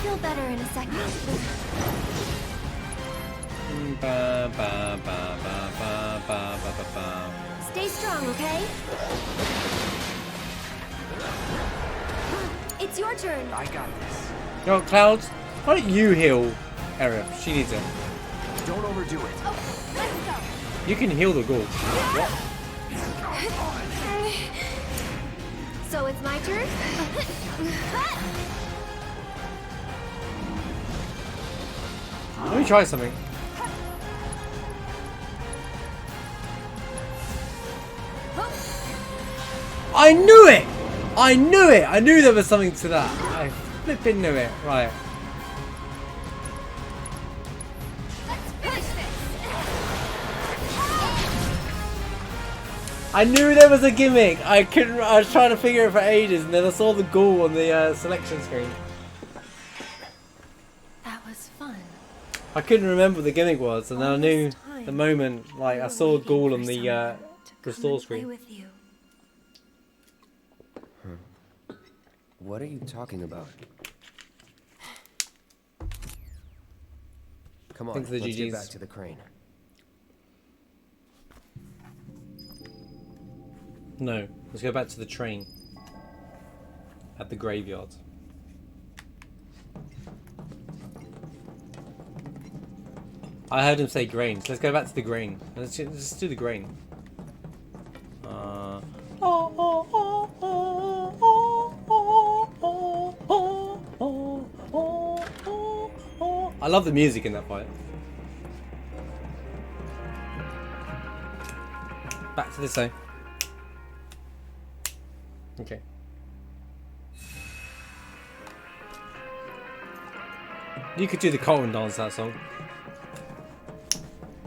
feel better in a second. Stay strong, okay? It's your turn. I got this. Yo, Clouds, why don't you heal Aerith? She needs it. Don't overdo it. Oh, let's go. You can heal the ghoul. What? So it's my turn? Let me try something. I knew it! I knew it! I knew there was something to that. I flipping knew it. Right. Let's finish this. I knew there was a gimmick. I was trying to figure it for ages, and then I saw the ghoul on the selection screen. That was fun. I couldn't remember what the gimmick was, and then I knew the moment. Like I saw a ghoul on the restore screen. With you. What are you talking about? Come on, Thanks for the let's get GGs. back to the crane. No, let's go back to the train at the graveyard. I heard him say grain, so let's go back to the grain. Let's do the grain. I love the music in that fight. Back to the same. Okay. You could do the Colin dance that song.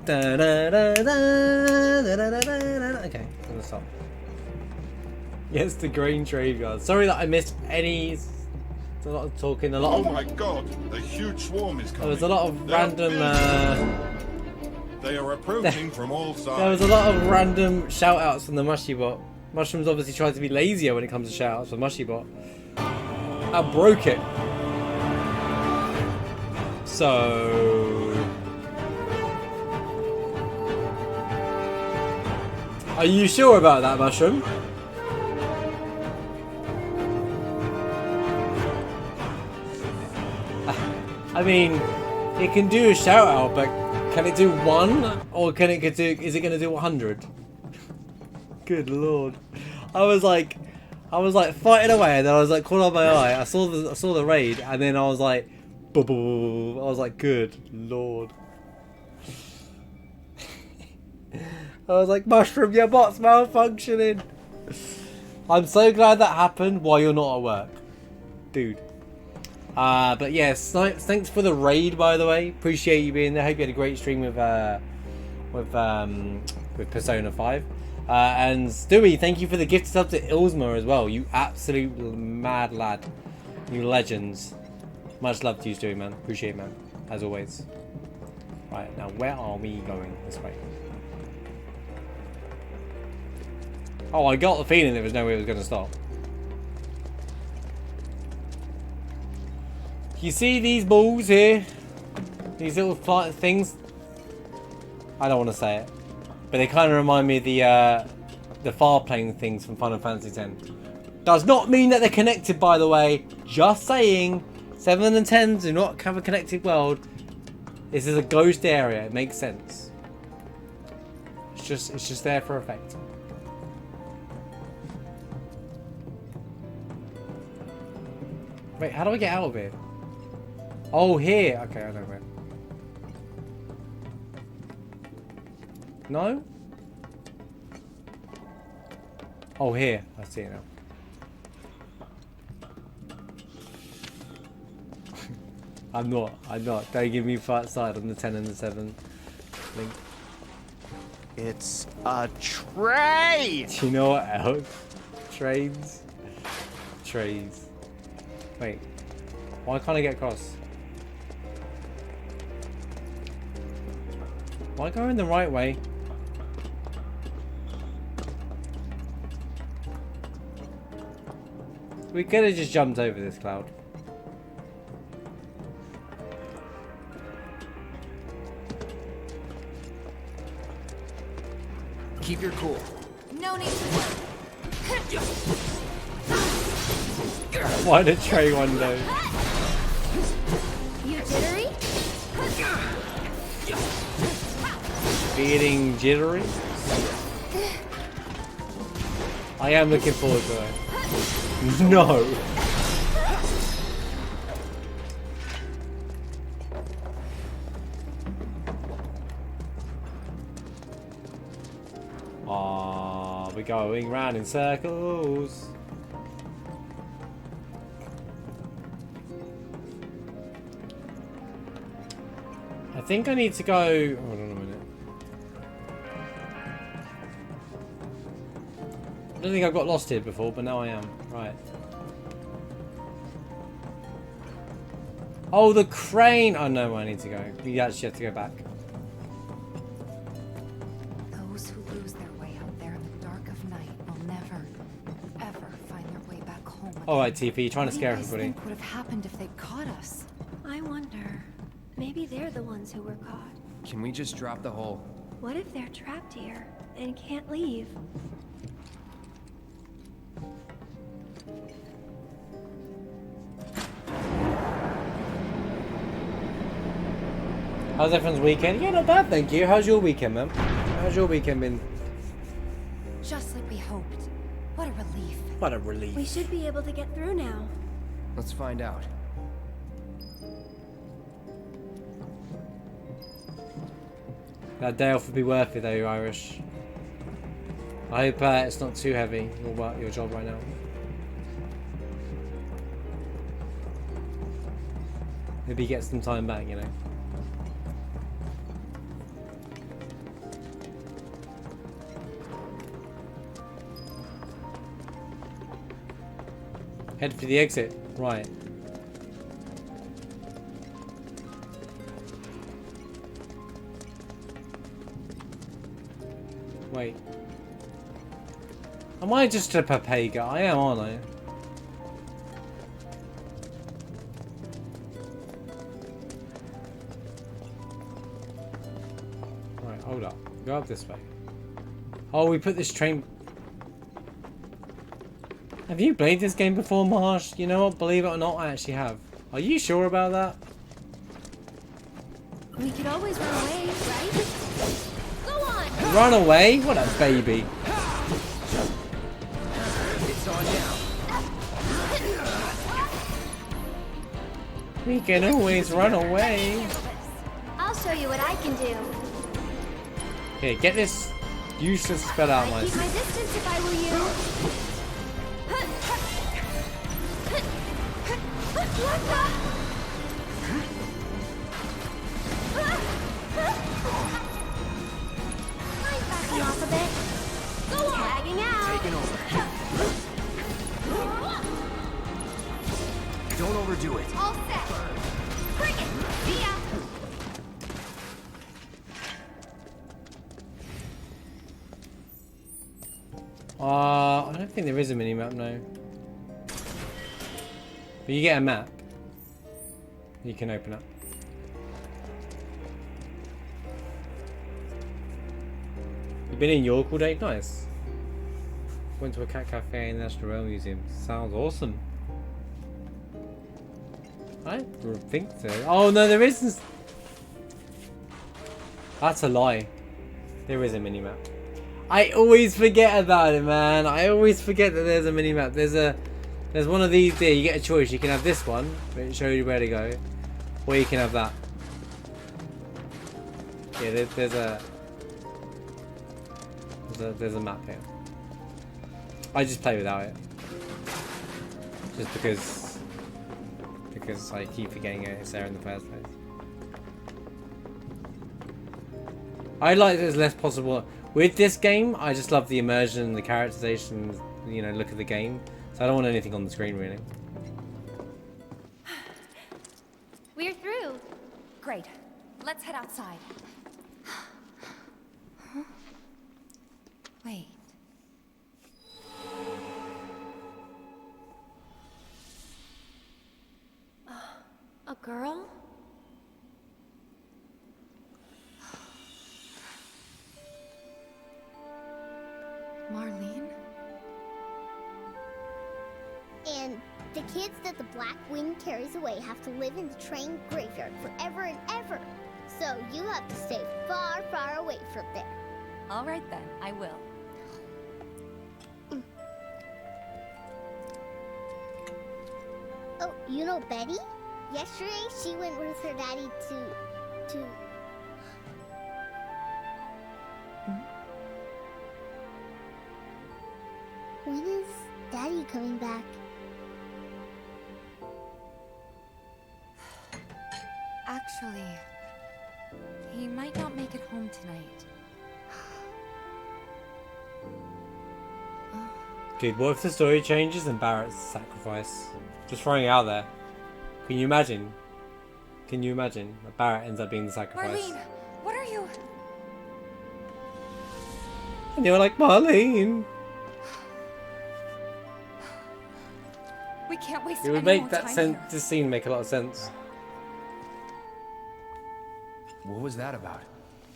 Da, da, da, da, da, da, da, da. Okay, I'm gonna stop. Yes, the grain graveyard. Sorry that I missed any. A lot of talking. A lot of. Oh my God! The huge swarm is coming. There was a lot of They're random. They are approaching from all sides. There was a lot of random shout outs from the Mushy Bot. Mushrooms obviously tried to be lazier when it comes to shout outs for Mushy Bot. I broke it. So. Are you sure about that, Mushroom? I mean, it can do a shout out, but can it do one? Or can it do, is it going to do 100? Good lord. I was like fighting away, and then I was like caught on my eye. I saw the raid, and then I was like, boo boo. I was like, good lord. I was like, Mushroom, your bot's malfunctioning. I'm so glad that happened while you're not at work, dude. But yes, thanks for the raid, by the way. Appreciate you being there. Hope you had a great stream with Persona 5. And Stewie, thank you for the gift sub to Ilsma as well. You absolute mad lad. You legends. Much love to you, Stewie, man. Appreciate it, man. As always. Right, now where are we going? This way. Oh, I got the feeling there was no way it was going to stop. You see these balls here? These little things? I don't want to say it. But they kind of remind me of the far plane things from Final Fantasy X. Does not mean that they're connected, by the way. Just saying. 7 and 10 do not have a connected world. This is a ghost area. It makes sense. It's just there for effect. Wait, how do I get out of here? Oh, here. Okay, I know where. No? Oh, here. I see it now. I'm not. Don't give me fight side on the 10 and the 7 link. It's a train! Do you know what else? Trains. Trays. Wait. Why can't I get across? Am I going the right way? We could have just jumped over this cloud. Keep your cool. No need to worry. Why did Trey one though? You jittery? Feeling jittery? I am looking forward to it. No! Ah, we're going round in circles. I think I need to go. Hold on a minute. I don't think I've got lost here before, but now I am. Right. Oh, the crane! Oh no, I need to go. You actually have to go back. Those who lose their way out there in the dark of night will never, ever find their way back home again. Alright, TP, you're trying to What do scare you guys everybody. think would have happened if they'd caught us? I wonder. Maybe they're the ones who were caught. Can we just drop the whole... What if they're trapped here and can't leave? How's everyone's weekend? Yeah, not bad, thank you. How's your weekend, man? How's your weekend been? Just like we hoped. What a relief. What a relief. We should be able to get through now. Let's find out. That day off would be worth it though, Irish. I hope it's not too heavy, your job right now. Maybe get some time back, you know. Head for the exit. Right. Wait. Am I just a Papega? I am, aren't I? Right, hold up. Go up this way. Oh, we put this train... Have you played this game before, Marsh? You know what? Believe it or not, I actually have. Are you sure about that? We could always run away, right? Go on! Run away? What a baby. It's on now. We can always run away. I'll show you what I can do. Here, get this useless spell out of my... I'd keep my distance if I were you. What the? I'm backing off a bit. Go on. Tagging out. Taking over. Don't overdo it. All set. Bring it. See ya. I don't think there is a mini-map, no. But you get a map. You can open up. You've been in York all day? Nice. Went to a cat cafe in the National Rail Museum. Sounds awesome. I don't think so. Oh no, there isn't. That's a lie. There is a mini-map. I always forget about it, man. I always forget that there's a mini-map. There's one of these there. You get a choice. You can have this one, which shows you where to go, or you can have that. Yeah, there's a map here. I just play without it, just because I keep forgetting it's there in the first place. I like there's less possible with this game. I just love the immersion, the characterization, you know, look of the game. So I don't want anything on the screen really. We're through. Great. Let's head outside. Huh? Wait. A girl? The kids that the Black Wind carries away have to live in the train graveyard forever and ever. So you have to stay far, far away from there. All right then, I will. Oh, you know Betty? Yesterday she went with her daddy to... When is Daddy coming back? Actually, he might not make it home tonight. Dude, what if the story changes and Barrett's sacrifice? Just throwing it out there. Can you imagine? Can you imagine that Barrett ends up being the sacrifice? Marlene, what are you? And you're like, Marlene! We can't waste It would any make more that time sense. here. This scene make a lot of sense. What was that about?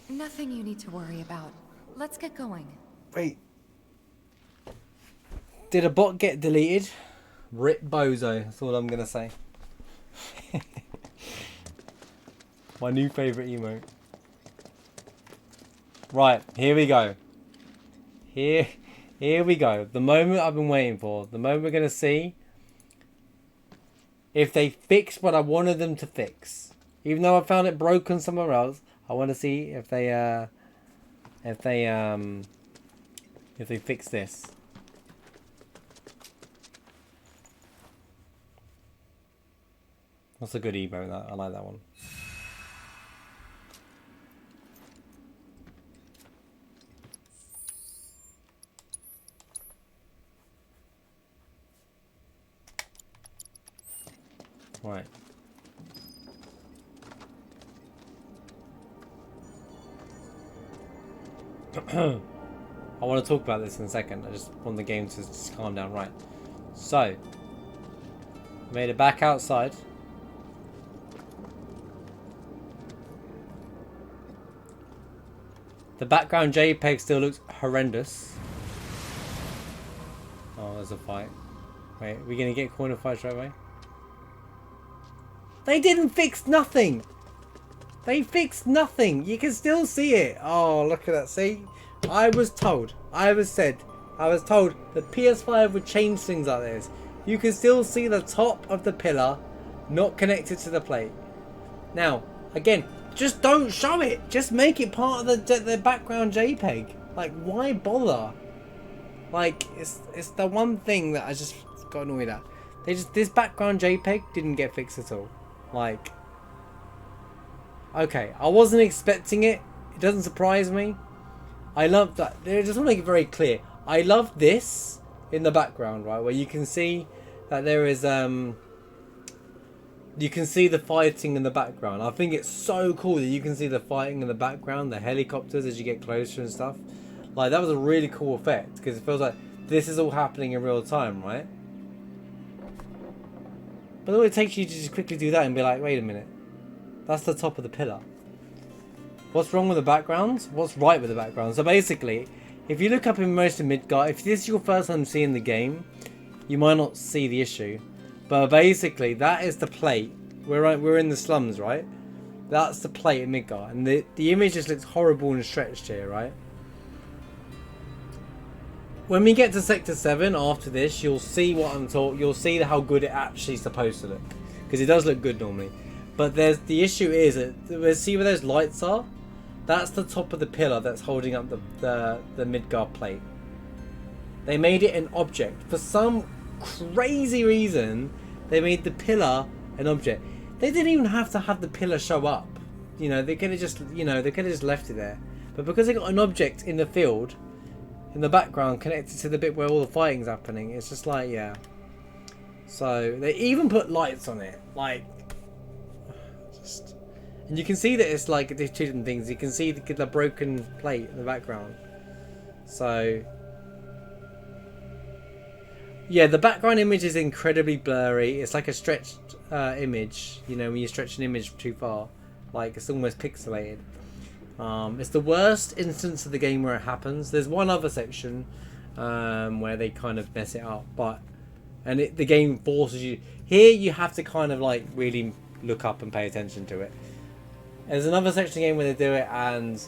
Nothing you need to worry about. Let's get going. Wait. Did a bot get deleted? Rip Bozo. That's all I'm gonna say. My new favourite emote. Right, here we go. Here we go. The moment I've been waiting for. The moment we're gonna see if they fixed what I wanted them to fix. Even though I found it broken somewhere else, I want to see if they fix this. That's a good emote. That I like that one. Right. I want to talk about this in a second. I just want the game to just calm down. Right. So, made it back outside. The background JPEG still looks horrendous. Oh, there's a fight. Wait, we're gonna get corner fight straight away? They didn't fix nothing! They fixed nothing! You can still see it! Oh, look at that, see? I was told that PS5 would change things like this. You can still see the top of the pillar not connected to the plate. Now, again, just don't show it! Just make it part of the background JPEG. Like, why bother? Like, it's the one thing that I just got annoyed at. This background JPEG didn't get fixed at all. Like, okay, I wasn't expecting it. It doesn't surprise me. I love that. I just want to make it very clear. I love this in the background, right, where you can see that there is you can see the fighting in the background. I think it's so cool that you can see the fighting in the background, the helicopters as you get closer and stuff. Like, that was a really cool effect because it feels like this is all happening in real time, right? But all it takes you to just quickly do that and be like, wait a minute, that's the top of the pillar. What's wrong with the background? What's right with the background? So basically, if you look up INTERmission Midgard, if this is your first time seeing the game, you might not see the issue. But basically, that is the plate. We're in the slums, right? That's the plate in Midgard. And the image just looks horrible and stretched here, right? When we get to Sector 7 after this, you'll see what I'm talking. You'll see how good it actually is supposed to look, because it does look good normally. But the issue is that see where those lights are. That's the top of the pillar that's holding up the Midgard plate. They made it an object for some crazy reason. They made the pillar an object. They didn't even have to have the pillar show up. You know, they could have just left it there. But because they got an object in the field, in the background, connected to the bit where all the fighting's happening, it's just like, yeah. So they even put lights on it, like, just, and you can see that it's like these two different things. You can see the broken plate in the background. So yeah, the background image is incredibly blurry. It's like a stretched image. You know, when you stretch an image too far, like it's almost pixelated. It's the worst instance of the game where it happens. There's one other section where they kind of mess it up, but and the game forces you. Here you have to kind of like really look up and pay attention to it. There's another section of the game where they do it and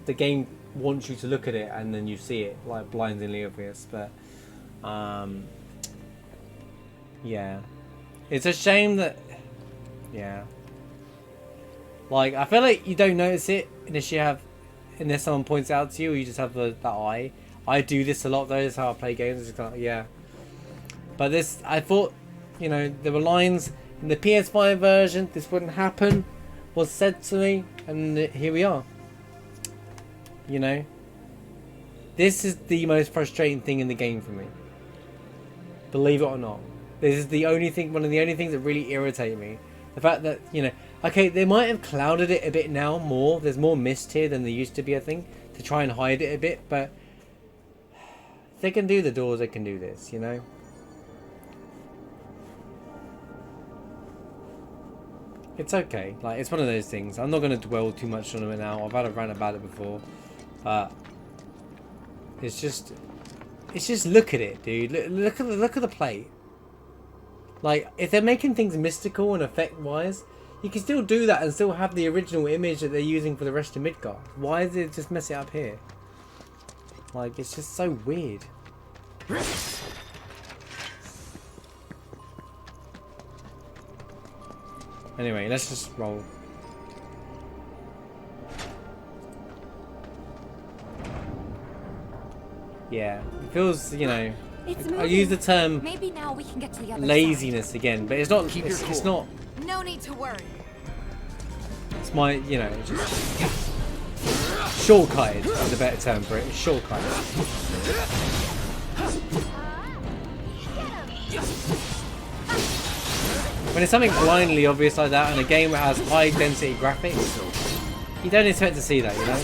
the game wants you to look at it and then you see it like blindingly obvious, but yeah, it's a shame that like I feel like you don't notice it unless someone points it out to you, or you just have that eye. I do this a lot though. That's how I play games. It's kind of, yeah, but this, I thought, you know, there were lines in the PS5 version, this wouldn't happen, was said to me, and here we are. You know, this is the most frustrating thing in the game for me. Believe it or not, this is the only thing, one of the only things that really irritate me. The fact that, you know, okay, they might have clouded it a bit now more. There's more mist here than there used to be, I think, to try and hide it a bit. But if they can do the doors, they can do this, you know. It's okay. Like, it's one of those things. I'm not going to dwell too much on it now. I've had a rant about it before. It's just look at it, dude. Look at the plate. Like, if they're making things mystical and effect-wise, you can still do that and still have the original image that they're using for the rest of Midgard. Why is it just mess it up here? Like, it's just so weird. Anyway, let's just roll. Yeah, it feels, you know, I use the term Maybe now we can get to the other laziness again, but it's not. It's not. side. No need to worry. It's my, you know, just shortcutted is a better term for it. It's shortcutted. When it's something blindly obvious like that, and a game that has high density graphics, you don't expect to see that, you know.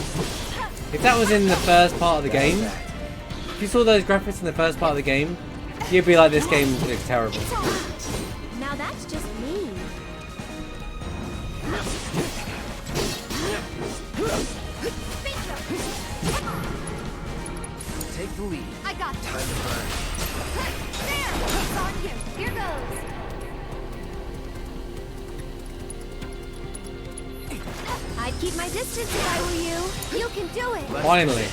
If that was in the first part of the game, if you saw those graphics in the first part of the game, you'd be like, this game looks terrible. Now that's just me. Take the lead. I got this. Time to burn. There! It's on you. Here goes. I'd keep my distance if I were you. You can do it. Finally.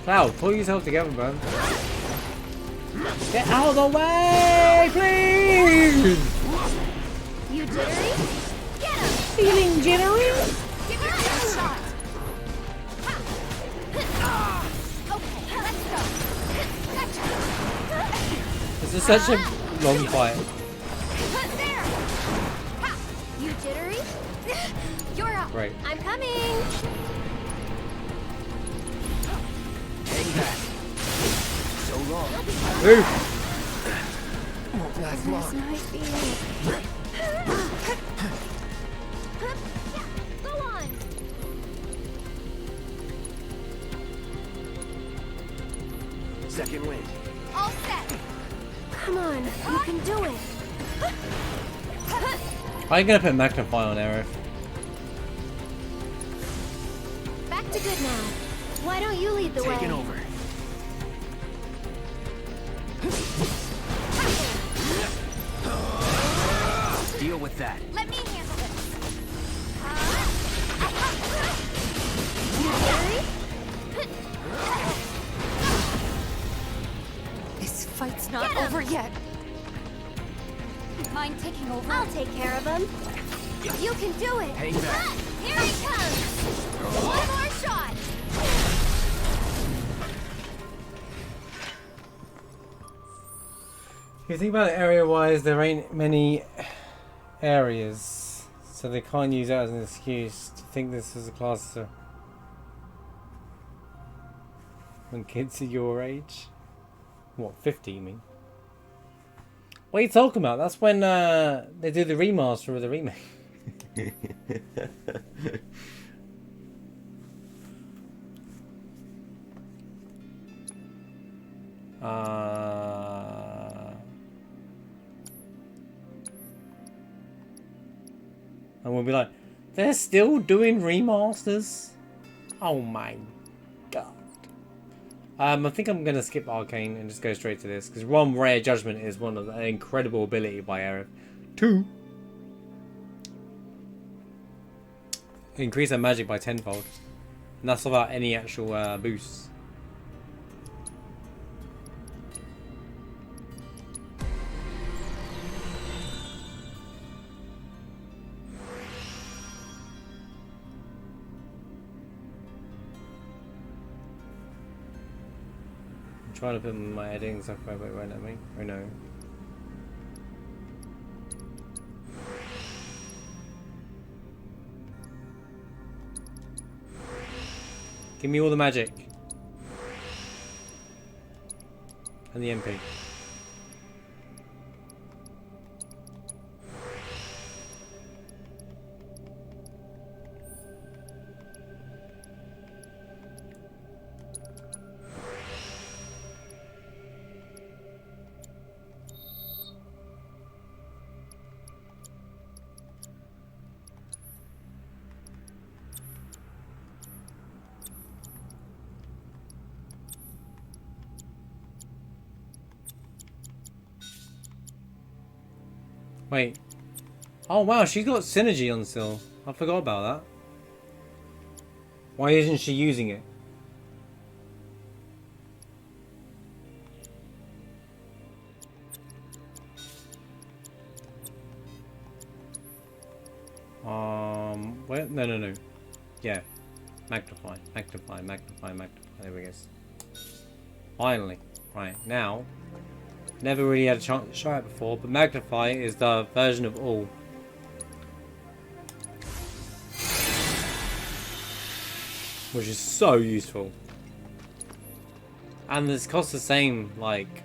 Cloud, pull yourself together, man. Get out of the way, please! You jittery? Get him! Feeling jittery? Give your best shot. Okay, let's go. Gotcha. This is such a long fight. There. You jittery? You're up. Right. I'm coming. Hang back. So long. Move! Won't last long. Go on. Second wind. All set. Come on, you can do it. I'm gonna put Magnify on Aerith. Back to good now. Why don't you lead the way? Taking over. Deal with that. Let me handle this. This fight's not over yet. Mind taking over? I'll take care of him. You can do it. Hang back. Here he comes. One more shot. If you think about it area-wise, there ain't many areas, so they can't use that as an excuse to think this is a class of when kids are your age. What, 50 you mean? What are you talking about? That's when they do the remaster of the remake. And we'll be like, they're still doing remasters? Oh my god. I think I'm gonna skip Arcane and just go straight to this because one, Rare Judgment is one of the incredible ability by Aerith. 2, increase their magic by 10-fold, and that's without any actual boosts. Trying to put my editing software, but it won't let me. Oh no. Give me all the magic. And the MP. Wait. Oh wow, she's got synergy on still. I forgot about that. Why isn't she using it? Where? No. Yeah. Magnify, magnify, magnify, magnify. There we go. Finally. Right, now. Never really had a chance to try it before, but Magnify is the version of all. Which is so useful. And this costs the same, like,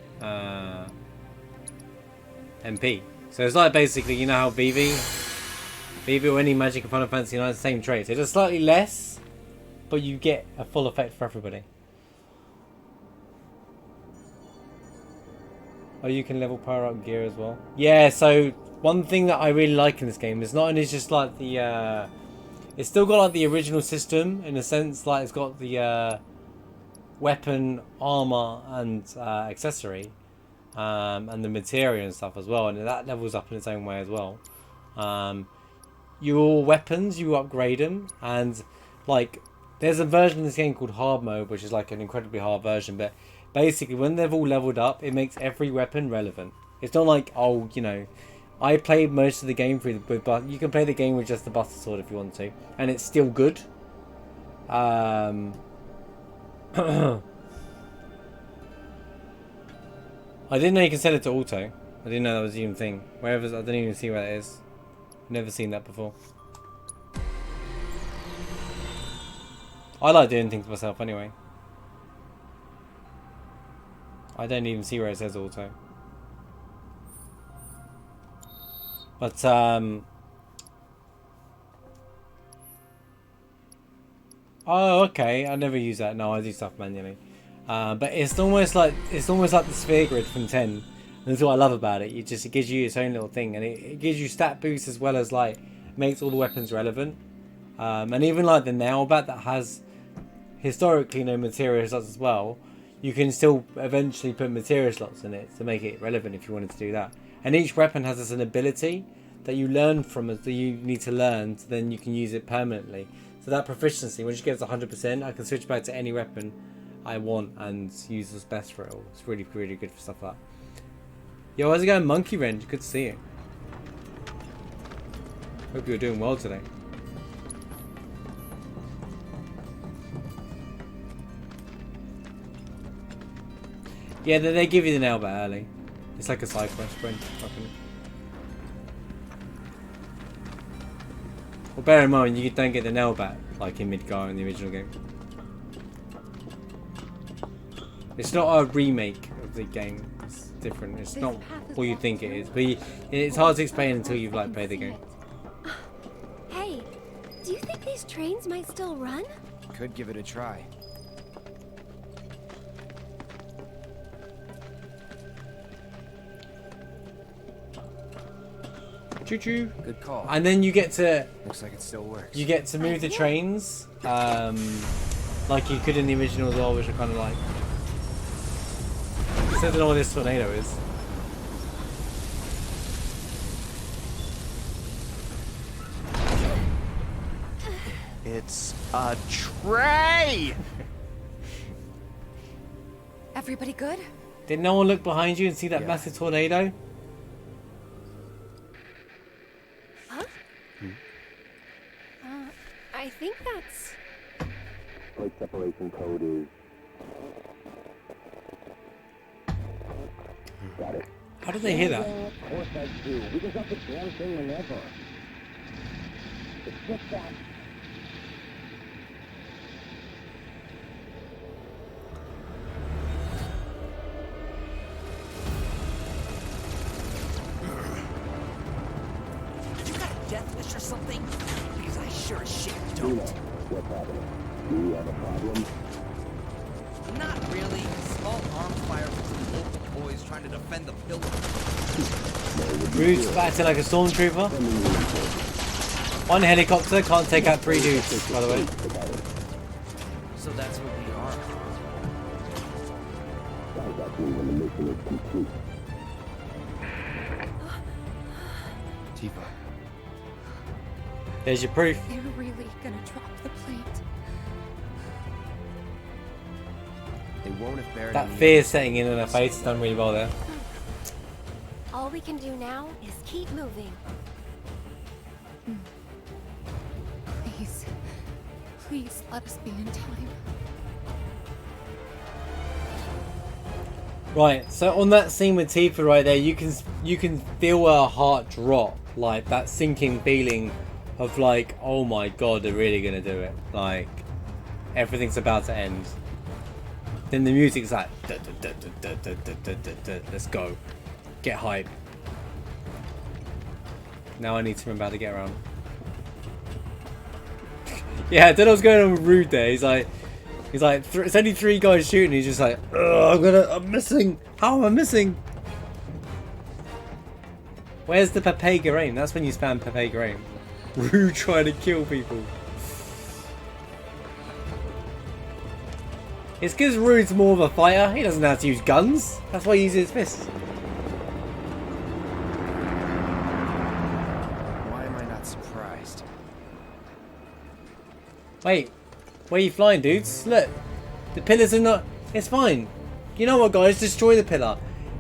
MP. So it's like basically, you know how VV or any magic in Final Fantasy IX, the same traits. It's just slightly less, but you get a full effect for everybody. Oh, you can level power up gear as well. Yeah, so one thing that I really like in this game is not only just like the it's still got like the original system in a sense, like it's got the weapon, armor, and accessory, and the material and stuff as well, and that levels up in its own way as well. Your weapons, you upgrade them, and like there's a version of this game called hard mode, which is like an incredibly hard version, but basically when they've all leveled up, it makes every weapon relevant. It's not like, oh, you know, I played most of the game but you can play the game with just the Buster Sword if you want to, and it's still good. I didn't know you can set it to auto. I didn't know that was even a thing. I didn't even see where that is. Never seen that before. I like doing things myself anyway. I don't even see where it says auto. But oh, okay. I never use that. No, I do stuff manually. But it's almost like the sphere grid from 10. And that's what I love about it. It gives you its own little thing, and it gives you stat boosts as well as like makes all the weapons relevant. And even like the nail bat that has historically no material slots as well, you can still eventually put material slots in it to make it relevant if you wanted to do that. And each weapon has an ability that you learn from it, that you need to learn, so then you can use it permanently. So that proficiency, once you get to 100%, I can switch back to any weapon I want and use this best for it all. It's really, really good for stuff like that. Yo, how's it going, Monkey Wrench? Good to see you. Hope you're doing well today. Yeah, they give you the nail bat early. It's like a side quest, friend. Well, bear in mind, you don't get the nail bat like in Midgar in the original game. It's not a remake of the game. It's different. It's not what you think it is. But it's hard to explain until you've like played the game. Hey, do you think these trains might still run? Could give it a try. Choo choo. Good call. And then you get to. Looks like it still works. You get to move the trains, like you could in the original as well, which I kind of like. still don't know what this tornado is. It's a tray! Everybody good? Did no one look behind you and see that Yeah. massive tornado? Huh? I think that's... Plate separation code is. Got it. How did they hear that? Of course I do. We can drop the damn thing whenever. It's just that. You got a death wish or something? Because I sure as shit don't. What's happening? Do you have a problem? Not really. Small arms fire from some local boys trying to defend the pillar. Rude's acting like a stormtrooper. One helicopter can't take out 3 dudes, by the way. So that's what we are. That means when the mission is complete. Tifa. There's your proof. They're really gonna drop the plate. They won't have buried That me. fear setting in her face has done really well there. All we can do now is keep moving. Please. Please let us be in time. Right, so on that scene with Tifa right there, you can feel her heart drop, like that sinking feeling of like, oh my god, they're really gonna do it. Like everything's about to end. Then the music's like, "Da, da, da, da, da, da, da, da, da, let's go, get hype." Now I need to remember how to get around. Yeah, I don't know what's going on with Rude there. He's like, it's only 3 guys shooting. He's just like, I'm missing. How am I missing? Where's the Papega aim? That's when you spam Papega aim. Rude trying to kill people. It's because Rude's more of a fighter. He doesn't know how to use guns. That's why he uses his fists. Why am I not surprised? Wait, where are you flying, dudes? Look, the pillars are not... It's fine. You know what, guys? Destroy the pillar.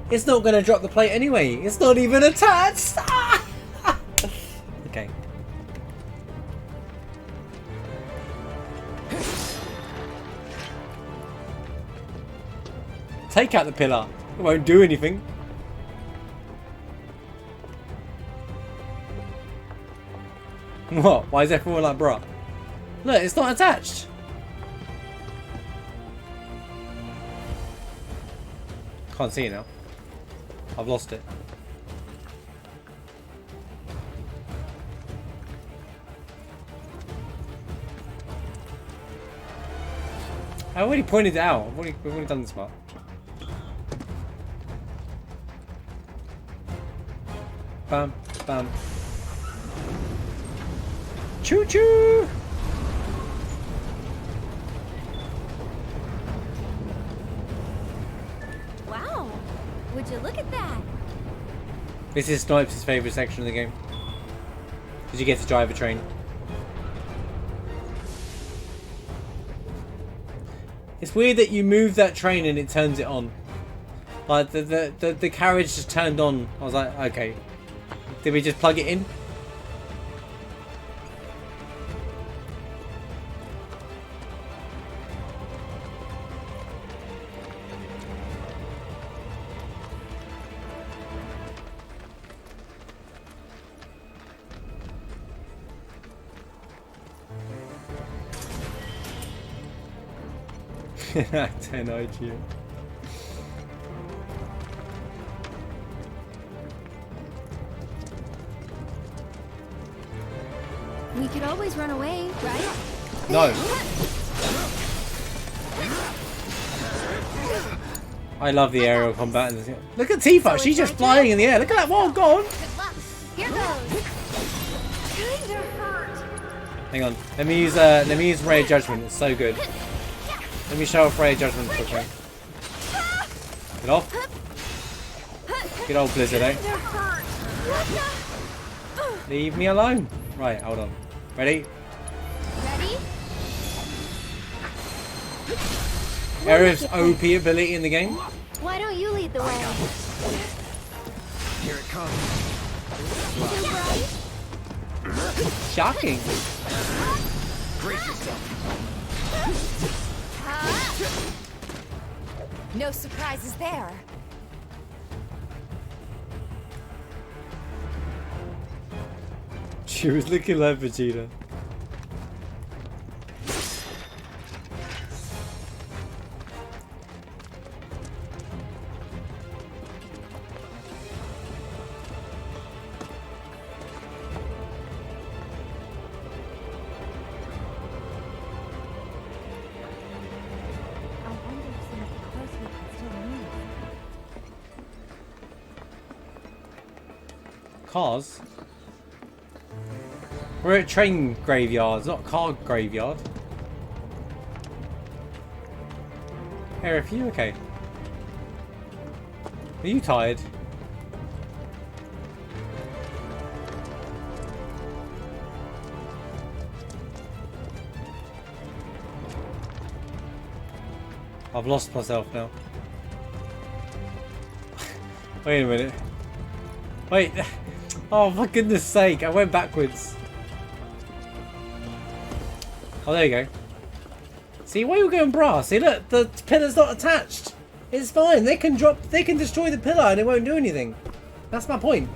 It's not going to drop the plate anyway. It's not even attached. Okay. Take out the pillar. It won't do anything. What? Why is everyone like, bruh? Look, it's not attached. Can't see it now. I've lost it. I already pointed it out. We've already done this part. Bam, bam. Choo choo! Wow! Would you look at that? This is Snipes' favourite section of the game. Because you get to drive a train. It's weird that you move that train and it turns it on. Like the carriage just turned on. I was like, okay. Did we just plug it in? Act 10 IGN. We could always run away, right? No. I love the aerial combat. Look at Tifa, she's just flying in the air. Look at that one, go on. Good luck. Here goes. Kinda hurt. Hang on, let me use Ray of Judgment. It's so good. Let me show off Ray of Judgment quickly. Get off. Good old Blizzard, eh? They're hurt. What Leave me alone. Right, hold on. Ready? the? Ready? Aerith's OP ability in the game. Why don't you lead the way? Here it comes. Shocking. Brace yourself. No surprises there. She was looking like Vegeta. I wonder if some of the clothes we can still move. Cars? We're at train graveyards, not car graveyard. Aerith, are you okay? Are you tired? I've lost myself now. Wait a minute. Wait. Oh, for goodness sake. I went backwards. Oh, there you go. See, why are you going brass? See, look, the pillar's not attached. It's fine. They can destroy the pillar and it won't do anything. That's my point.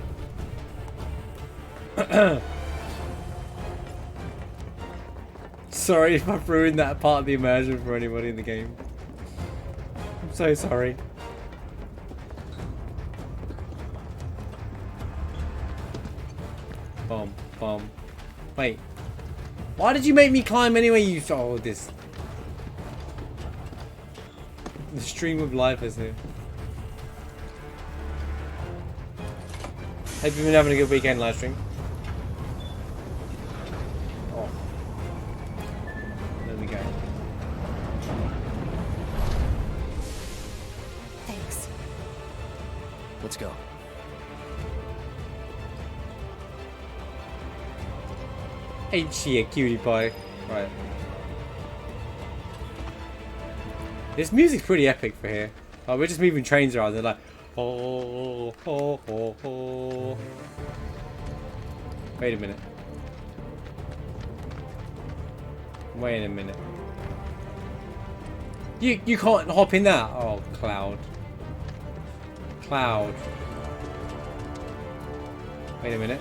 Sorry if I've ruined that part of the immersion for anybody in the game. I'm so sorry. Bomb, bomb. Wait. Why did you make me climb anyway, you saw this? The stream of life is here. Hope you've been having a good weekend, live stream. Oh. There we go. Thanks. Let's go. Ain't she a cutie pie? Right. This music's pretty epic for here. Oh, we're just moving trains around. They're like, oh, oh, oh, oh. Wait a minute. Wait a minute. You can't hop in that. Oh, Cloud. Cloud. Wait a minute.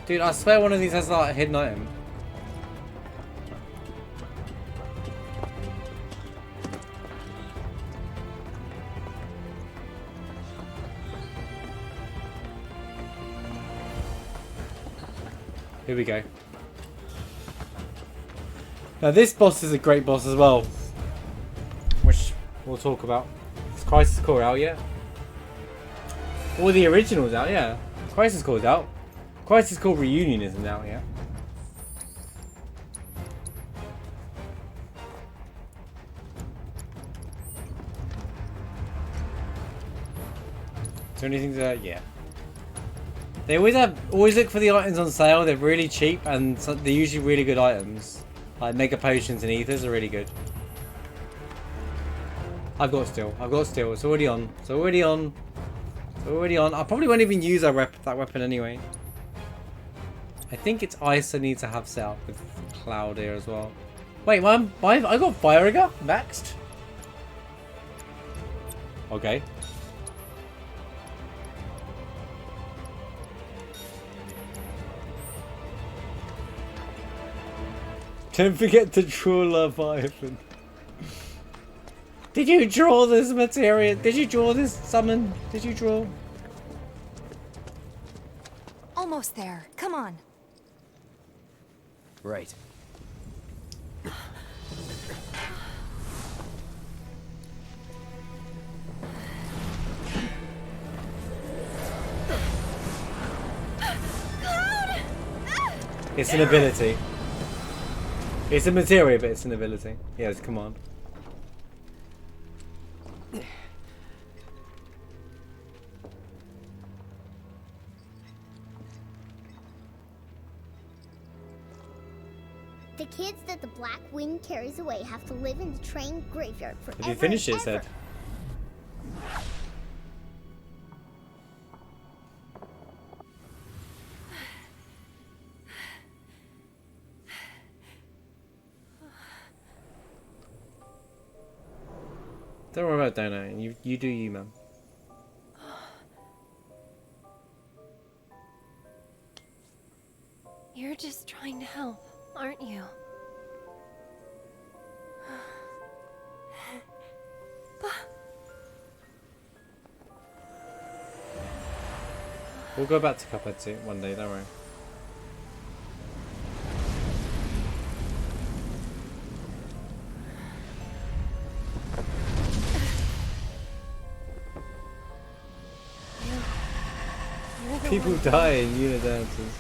Dude, I swear one of these has like a hidden item. Here we go. Now this boss is a great boss as well, which we'll talk about. Is Crisis Core out yet? Or the original's out, yeah. Crisis Core's out. Crisis Core Reunion isn't out yet. Is there anything to... yeah. They always look for the items on sale. They're really cheap and they're usually really good items. Like Mega Potions and Ethers are really good. I've got steel. It's already on. It's already on. I probably won't even use that weapon anyway. I think it's ice I need to have set up with Cloud here as well. Wait, I got Fire Rigger maxed? Okay. Don't forget to draw Leviathan. Did you draw this materia? Did you draw this summon? Did you draw? Almost there. Come on. Right. It's an ability. It's a materia, but it's an ability. Yeah, it's a command. The kids that the black wind carries away have to live in the train graveyard forever. Have you finished it, and ever. Sid? Don't worry about donating. You do you, man. You're just trying to help, aren't you? We'll go back to Cuphead too one day, don't worry. People die in unidances.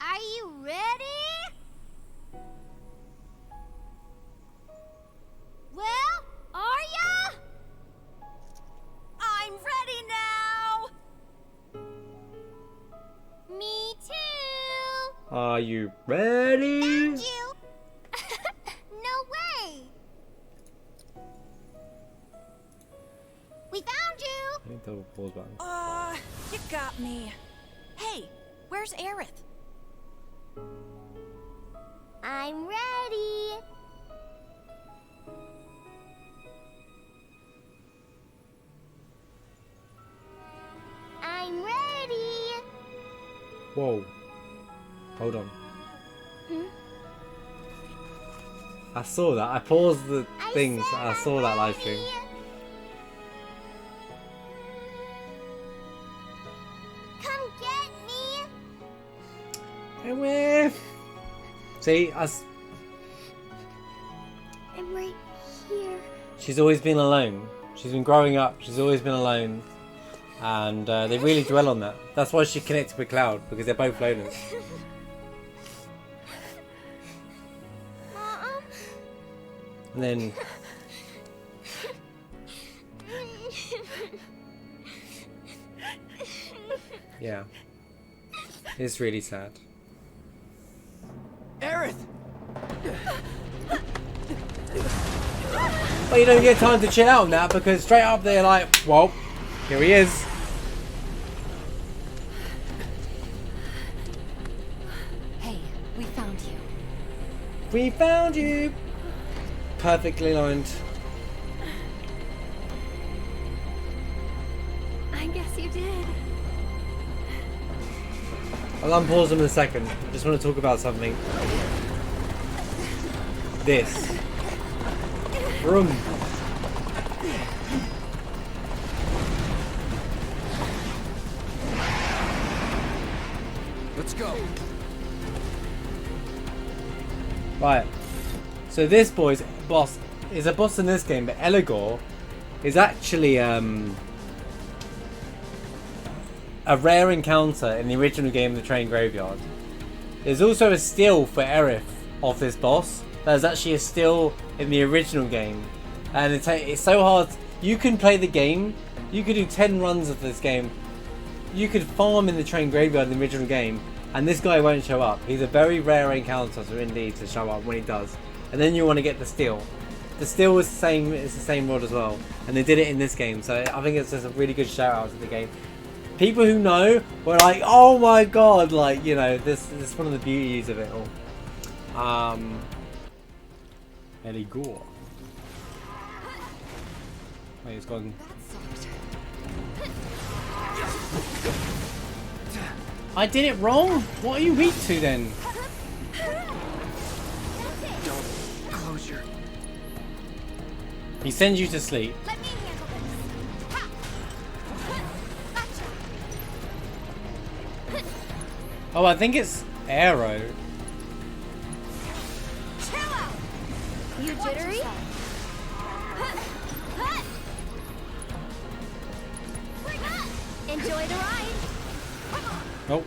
Are you ready? Well, are ya? I'm ready now. Me too. Are you ready? Found you. No way. We found you. I need double pause button. You got me. Hey, where's Aerith? I'm ready. I'm ready. Whoa. Hold on. I saw that. I paused the things. I saw that live stream. Come get me. Come here. See, I'm right here. she's always been alone. She's been growing up. She's always been alone. And they really dwell on that. That's why she connected with Cloud, because they're both loners. Mom. And then yeah, it's really sad. Aerith! But you don't get time to chill out on that, because straight up they're like, well, here he is. Hey, we found you. We found you. Perfectly lined. I guess you did. I'll unpause them in a second. I just want to talk about something. This room. Let's go. Right. So this boss is a boss in this game, but Eligor is actually a rare encounter in the original game of the Train Graveyard. There's also a still for Aerith of this boss. There's actually a still in the original game, and it's so hard. You can play the game. You could do 10 runs of this game. You could farm in the Train Graveyard in the original game, and this guy won't show up. He's a very rare encounter, so indeed to show up when he does. And then you want to get the still. The still is the same. It's the same rod as well, and they did it in this game. So I think it's just a really good shout out to the game. People who know were like, "Oh my god!" Like, you know, this is one of the beauties of it all. Eligor. Wait, he's gone. I did it wrong? What are you weak to then? Don't close your... He sends you to sleep. Let me handle this. Ha! Gotcha. Oh, I think it's Arrow. Chill out. You jittery? Enjoy the ride. Nope.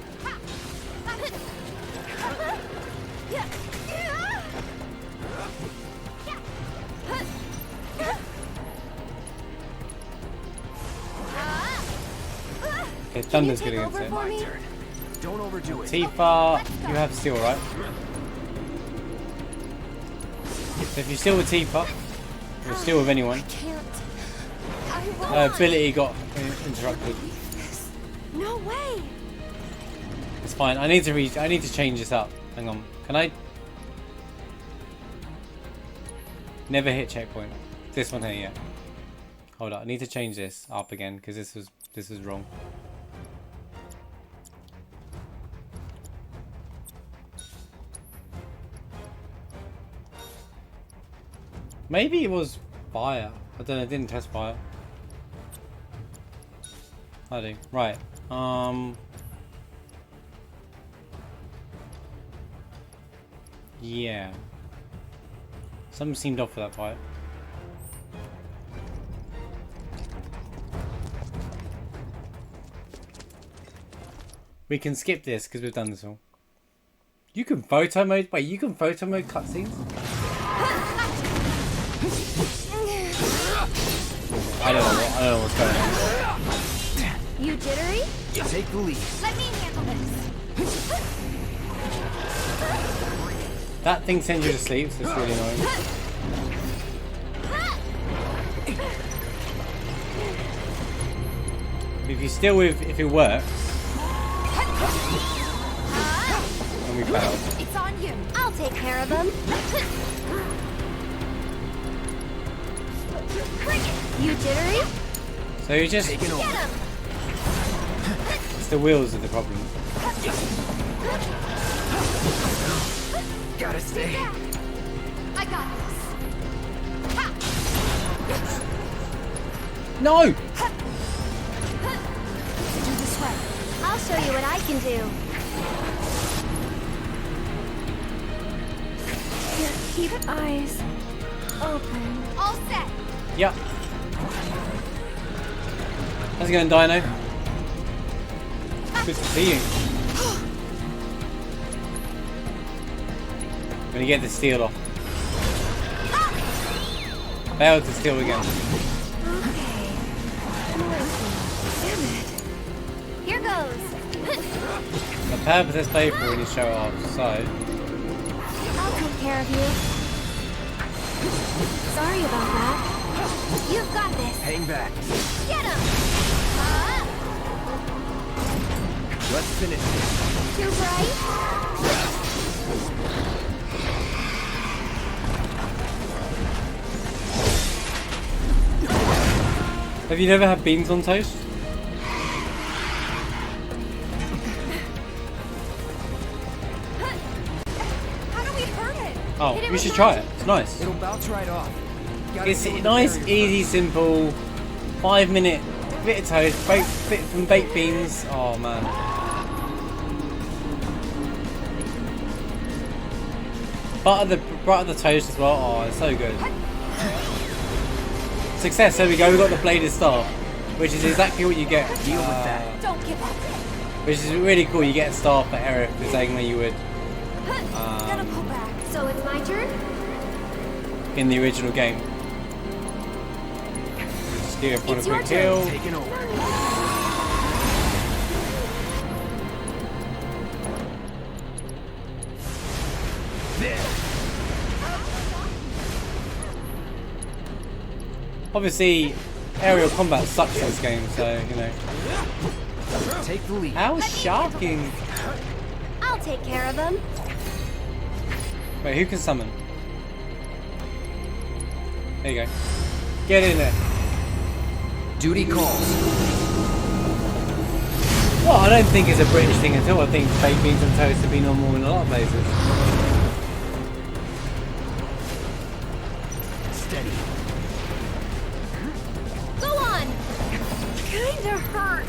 Okay, Thunder's Can good you against take it. over for me? Don't overdo it. Tifa, you have steel, right? So if you steal with Tifa, or steal with anyone, Can't. I her won't. ability got interrupted. No way. It's fine. I need to change this up. Hang on. Can I? Never hit checkpoint. This one here, yeah. Hold on. I need to change this up again because this was wrong. Maybe it was fire. I don't know. I didn't test fire. I do. Right. Yeah. Something seemed off with that fight. We can skip this because we've done this all. You can photo mode. Wait, you can photo mode cutscenes? I don't know what's going on. You jittery? Take the lead. Let me handle this. That thing sends you to sleep, so it's really annoying. If you still with, if it works, and we fail. It's on you. I'll take care of them. You jittery? So you just, Taking over. Get him. it's the wheels are the problem. Gotta stay. I got this. Ha. No! Do this way. I'll show you what I can do. Here, keep eyes open. All set. Yep. How's it going, Dino? Good to see you. I'm gonna get the steel off. Failed to steal again. Here goes. The purpose of this playthrough when you show it off, so I'll take care of you. Sorry about that. You've got this. Hang back. Get him. Let's finish this. Too bright. have you never had beans on toast? How do we hurt it? Oh, Hit it you with should try it. magic. It's nice. It'll bounce right off. Gotta It's deal with nice, the easy, simple, 5-minute bit of toast, bit from baked beans. Oh man. Butter the toast as well. Oh, it's so good. Success. There we go. We got the bladed staff, which is exactly what you get. Deal with that. Don't give up. Which is really cool. You get a staff for Eric the same way you would Gotta pull back. So it's my turn? in the original game. Just give everyone a It's your quick turn. heal. Taking over. There. Obviously, aerial combat sucks in this game, so you know. Take the lead. How shocking! I'll take care of them. Wait, who can summon? There you go. Get in there. Duty calls. Well, I don't think it's a British thing at all. I think baked beans and toast have been normal in a lot of places. Steady. Go on. Kinda hurt.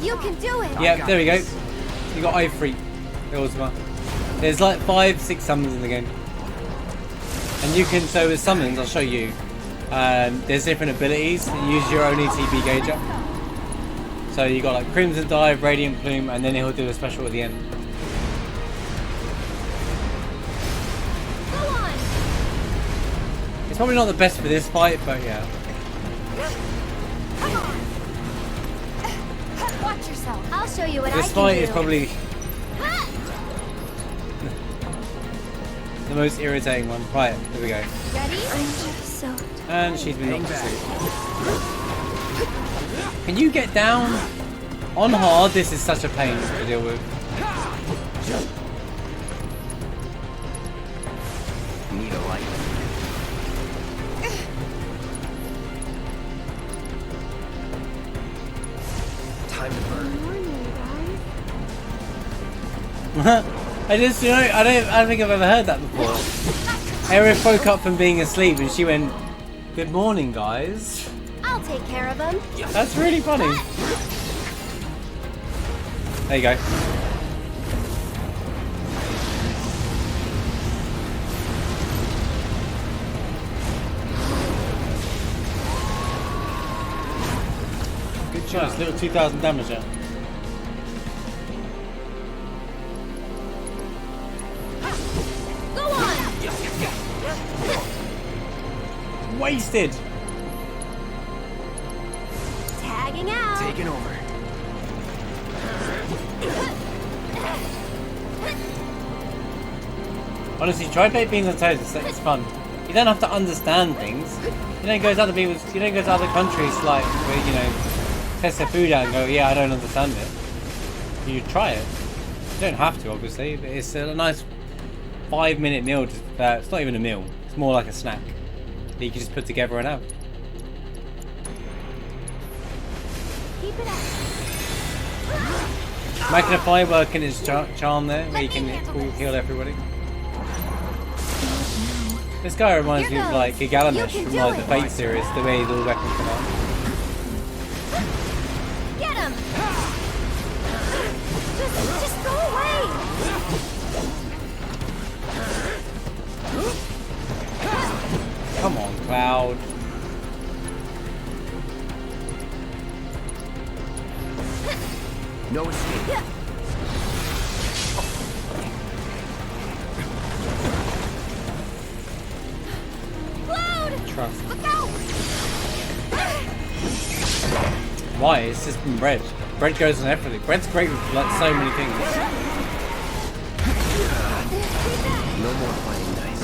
You can do it. Yeah, there we go. You got i3. There's like 5-6 summons in the game. And you can, so with summons, I'll show you. There's different abilities. You use your own ETB gauger. So you got like Crimson Dive, Radiant Plume, and then he'll do a special at the end. Go on. It's probably not the best for this fight, but yeah. Come on. Watch yourself. I'll show you what I This can fight do. is probably the most irritating one. Right, here we go. Ready? I'm just so. And she's been knocked to sleep. Can you get down? On hard, this is such a pain to deal with. Need a light. Time to burn. I just, you know, I don't think I've ever heard that before. Aerith woke up from being asleep and she went, "Good morning, guys." I'll take care of them. That's really funny. There you go. Good job. Nice little 2,000 damage there. Go on. Wasted. Tagging out. Taking over. Honestly, try baked beans and toast. It's fun. You don't have to understand things. You don't go to other people's. You don't go to other countries like where you know test their food out and go, "Yeah, I don't understand it." You try it. You don't have to, obviously. But it's a nice 5-minute meal. It's not even a meal. It's more like a snack that you can just put together and have. Keep it up. Making a firework in its charm there, where you can heal everybody. This guy reminds me of like Gilgamesh from like the Fate series, the way the weapons come out. Get him. Just go away. Come on, Cloud. No escape. Trust. Look out. Why? It's just been bread. Bread goes on everything. Bread's great with like so many things. No more playing nice.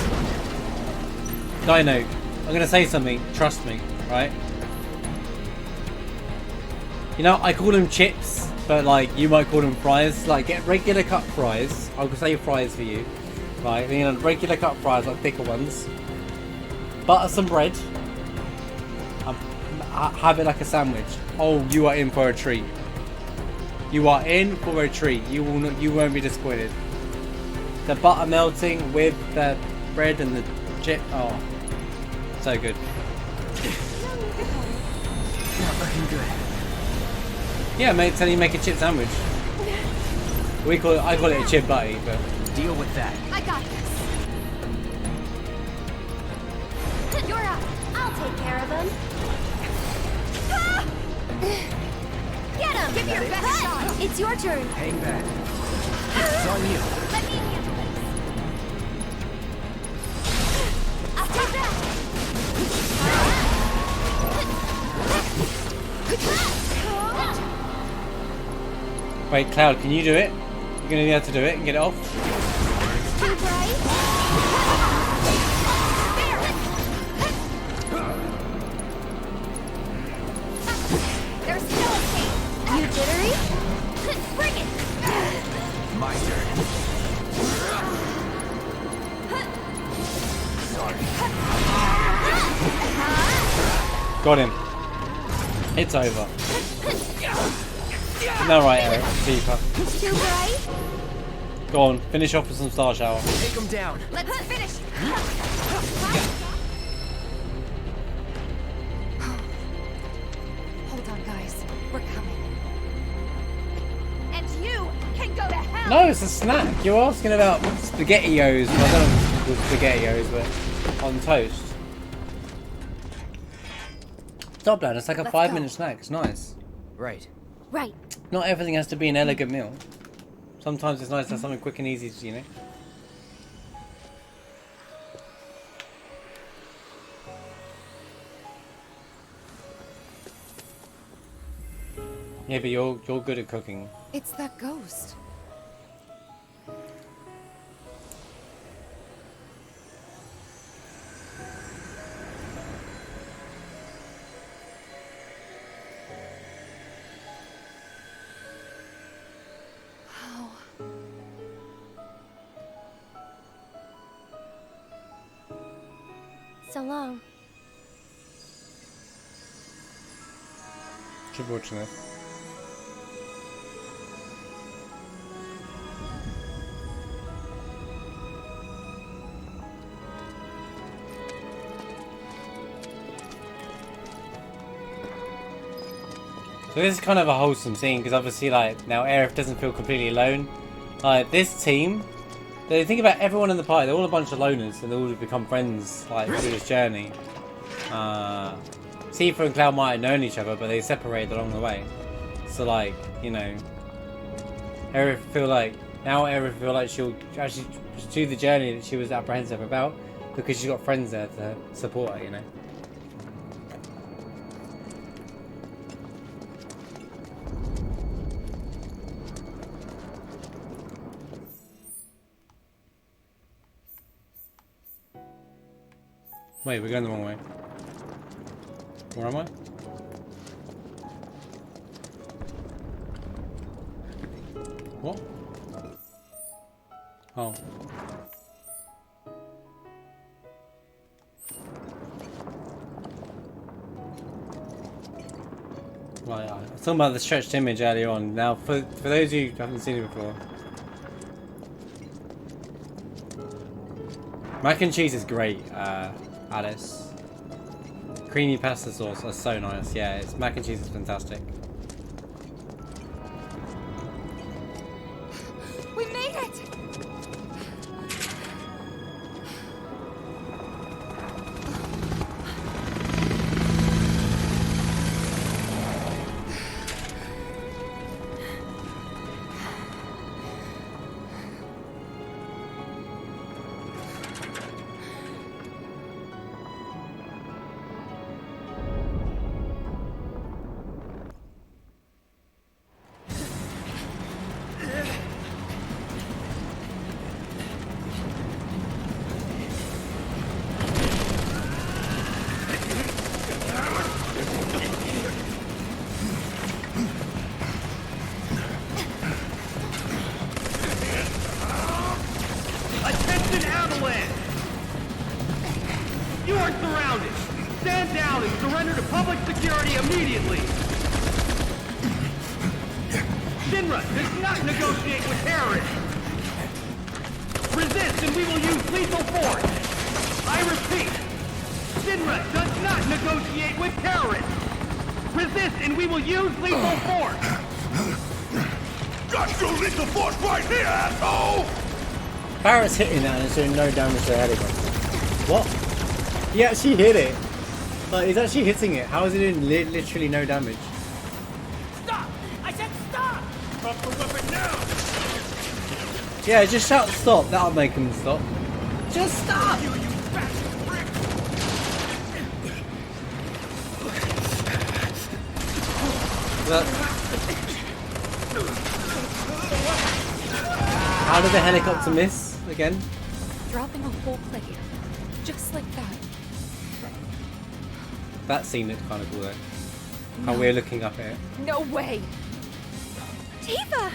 Dino, I'm gonna say something. Trust me, right? You know, I call them chips, but like you might call them fries. Like get regular cut fries. I'll say fries for you, right? You know, regular cut fries, like thicker ones. Butter some bread. Have it like a sandwich. Oh, you are in for a treat. You are in for a treat. You will not. You won't be disappointed. The butter melting with the bread and the chip. Oh, so good. Not looking good. Yeah, mate. Tell you make a chip sandwich. I call it a chip butty, but Deal with that. I got this. You're up. I'll take care of him. Get him! Give your best shot! It's your turn. Hang back. It's on you. Let me handle this. I'll take that. wait, Cloud, can you do it? You're gonna be able to do it and get it off. Too bright. There's no escape. You jittery? Bring it. My turn. Sorry. Got him. It's over. No, right, Eric. Keeper. Too bright. Go on, finish off with some star shower. Take him down. Let's finish. Hold on, guys. We're coming. And you can go to hell. No, it's a snack. You're asking about SpaghettiOs. Well, I don't know if it's called SpaghettiOs, but on toast. Stop that. It's like a Let's 5-minute go. snack. It's nice. Right. Right. Not everything has to be an elegant meal. Sometimes it's nice to have something quick and easy, you know. Yeah, but you're good at cooking. It's that ghost. Wow. So long. Unfortunate. So this is kind of a wholesome scene because obviously, like, now Aerith doesn't feel completely alone. Like, this team, they think about everyone in the party. They're all a bunch of loners, and they all become friends like through this journey. Tifa and Cloud might have known each other, but they separated along the way. So, like, you know, Aerith feel like she'll actually do the journey that she was apprehensive about because she's got friends there to support her, you know. Wait, we're going the wrong way. Where am I? What? Oh. Right, I was talking about the stretched image earlier on. Now, for those of you who haven't seen it before, mac and cheese is great, Alice. Creamy pasta sauce are so nice. Yeah, mac and cheese is fantastic. We made it! Attention, avalanche! You are surrounded! Stand down and surrender to public security immediately! Shinra does not negotiate with terrorists! Resist and we will use lethal force! I repeat, Shinra does not negotiate with terrorists! Resist and we will use lethal force! Got your lethal force right here, asshole! Barrett's hitting that and it's doing no damage to the helicopter. What? He actually hit it. Like, he's actually hitting it. How is it doing literally no damage? Stop! I said stop! Drop the weapon now! Yeah, just shout stop. That'll make him stop. Just stop! You bastard prick! How did the helicopter miss again? Dropping a whole plate. Just like that. That scene looked kind of cool though. How we're looking up here. No way! Tifa!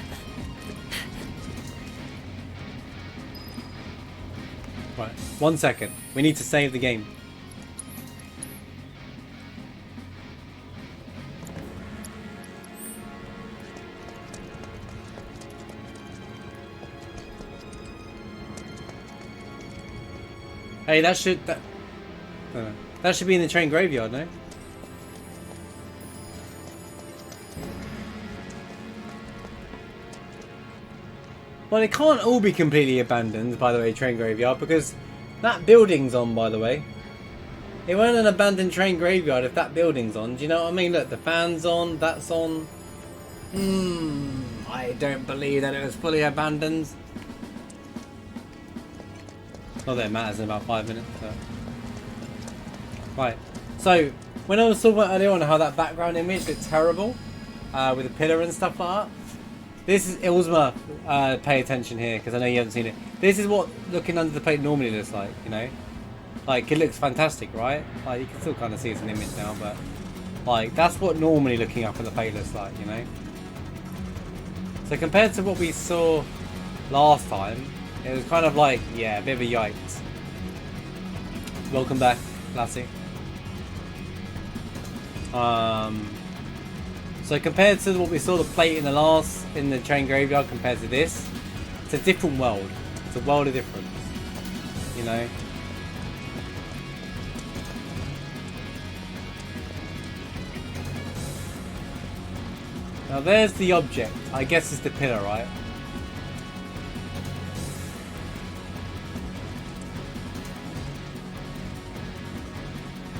Right, 1 second. We need to save the game. Hey, that should be in the train graveyard, no? Well, it can't all be completely abandoned, by the way, train graveyard, because that building's on, by the way. It wasn't an abandoned train graveyard if that building's on. Do you know what I mean? Look, the fan's on, that's on. I don't believe that it was fully abandoned. Not that it matters in about 5 minutes. So. Right. So, when I was talking about earlier on how that background image looked terrible, with the pillar and stuff like that. This is Ilsma. Pay attention here because I know you haven't seen it. This is what looking under the plate normally looks like. You know, like it looks fantastic, right? Like you can still kind of see it's an image now, but like that's what normally looking up at the plate looks like. You know. So compared to what we saw last time, it was kind of like, yeah, a bit of a yikes. Welcome back, Lassie. So compared to what we saw the plate in the train graveyard compared to this, it's a different world. It's a world of difference. You know? Now there's the object. I guess it's the pillar, right?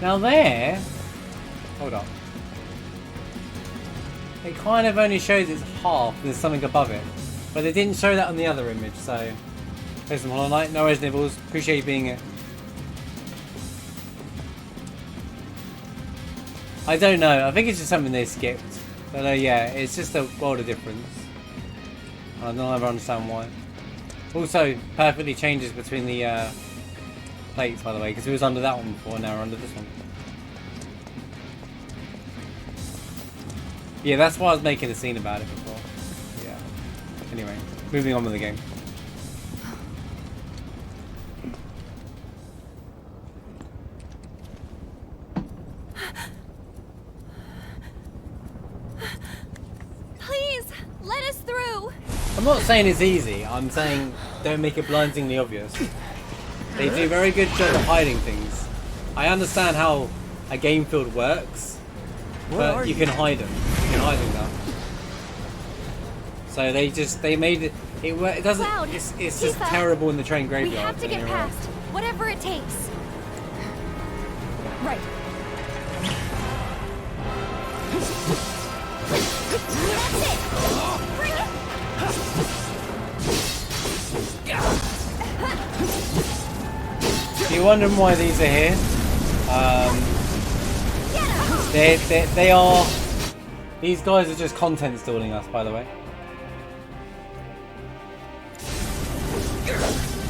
Now there... Hold up. It kind of only shows it's half, there's something above it. But they didn't show that on the other image, so... There's some Hollow Knight, no Resident Evils, appreciate you being here. I don't know, I think it's just something they skipped. But yeah, it's just a world of difference. I don't ever understand why. Also, perfectly changes between the plates, by the way, because we was under that one before, now we're under this one. Yeah, that's why I was making a scene about it before. Yeah. Anyway, moving on with the game. Please, let us through. I'm not saying it's easy, I'm saying don't make it blindingly obvious. They do a very good job of hiding things. I understand how a game field works, but you can hide them. You can hide them now. So they made it. It doesn't. Cloud, it's just Tifa, terrible in the train graveyard. We have to get past, whatever it takes. Right. That's it. Bring it. If you're wondering why these are here, they are. These guys are just content stalling us, by the way.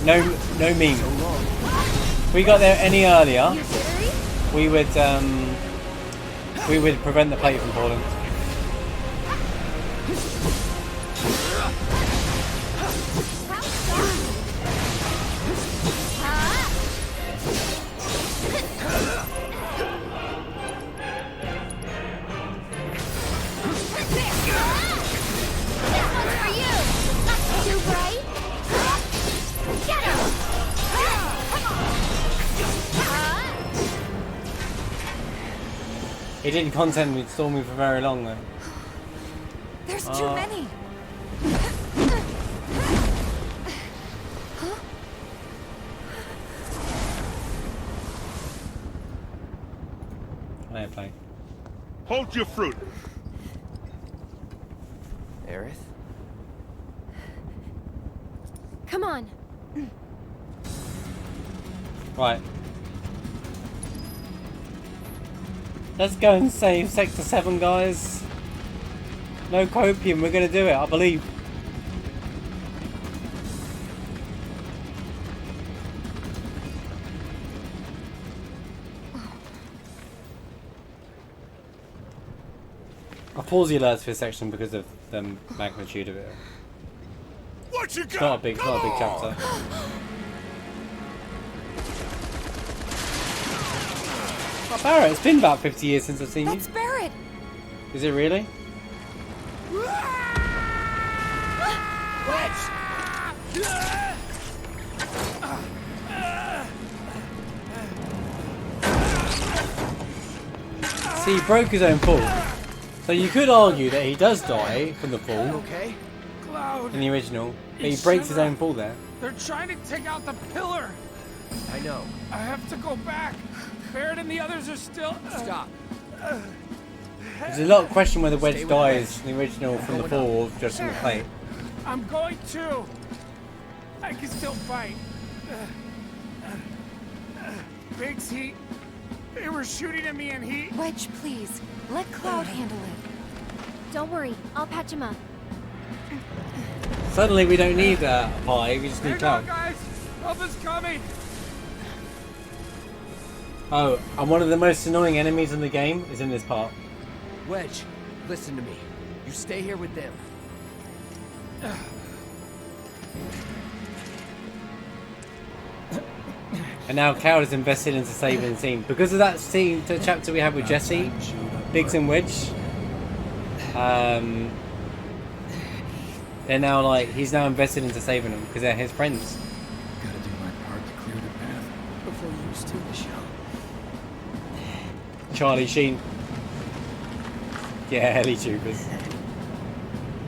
No meme. If we got there any earlier, we would prevent the plate from falling. It didn't content me, stall me for very long though. There's too many. I ain't playing. Hold your fruit. Aerith? Come on. Right. Let's go and save Sector 7, guys. No copium, we're gonna do it, I believe. I'll pause the alerts for a section because of the magnitude of it. What you got? It's not a big chapter. Oh, Barrett, it's been about 50 years since I've seen That's you. Barrett. Is it really? See, he broke his own fall. So you could argue that he does die from the fall Okay. Cloud. in the original, but he breaks his own fall there. They're trying to take out the pillar. I know. I have to go back. Barrett and the others are still... Stop. There's a lot of question whether Wedge Stay with dies in the original from the fall or just from the plate. I'm going to. I can still fight. Biggs, they were shooting at me and he... Wedge, please. Let Cloud handle it. Don't worry, I'll patch him up. Suddenly we don't need a pie, we just need Cloud. guys! Help is coming! Oh, and one of the most annoying enemies in the game is in this part. Wedge, listen to me. You stay here with them. And now Cloud is invested into saving the team. Because of that scene, the chapter we had with Jesse, Biggs and Wedge, they're now like, he's now invested into saving them because they're his friends. Gotta do my part to clear the path before you steal the show. Charlie Sheen. Yeah, Heli Troopers.